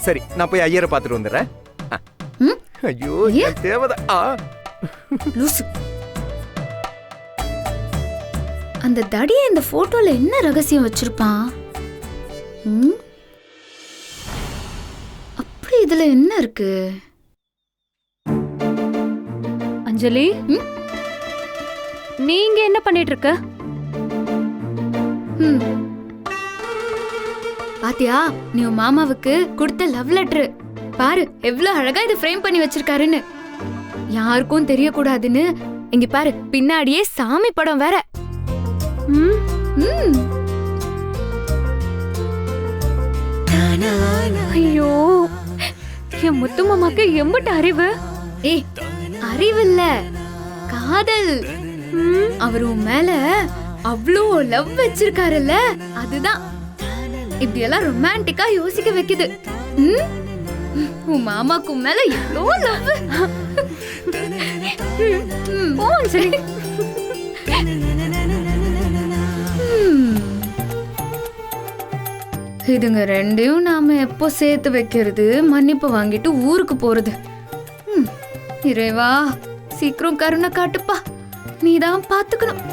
சரி நான் போய் ஐயரை பார்த்துட்டு வந்துடுறேன். ஐயோ தேவைதான். லூசு. அந்த தடிய இந்த போட்டோல என்ன ரகசியம் வச்சிருப்பான்? அப்படி இதுல என்ன இருக்கு? அஞ்சலி, நீங்க என்ன பண்ணிட்டு இருக்க? பாத்தியா, நீ உன் மாமாவுக்கு கொடுத்த லவ் லெட்டர் பாரு, எவ்வளவு அழகா இதை ஃப்ரேம் பண்ணி வச்சிருக்காருன்னு. யாருக்கும் தெரியக்கூடாதுன்னு இங்க பாரு, பின்னாடியே சாமி படம் வேற. ஐயோ, என் முத்து மாமாக்கு எம்பிட்ட அறிவு. ஏய், அறிவில்ல, காதல். அவர் உன் மேல அவ்வளோ லவ் வச்சிருக்காருல்ல, அதுதான் இப்படி எல்லாம் ரொமான்டிக்கா யோசிக்க வைக்குது. உன் மாமாக்கு மேல எவ்வளோ லவ். இதுங்க ரெண்டையும் நாம எப்போ சேர்த்து வைக்கிறது, மன்னிப்பு வாங்கிட்டு ஊருக்கு போறது? இறைவா, சீக்கிரம் கருணை காட்டுப்பா, நீதான் பாத்துக்கணும்.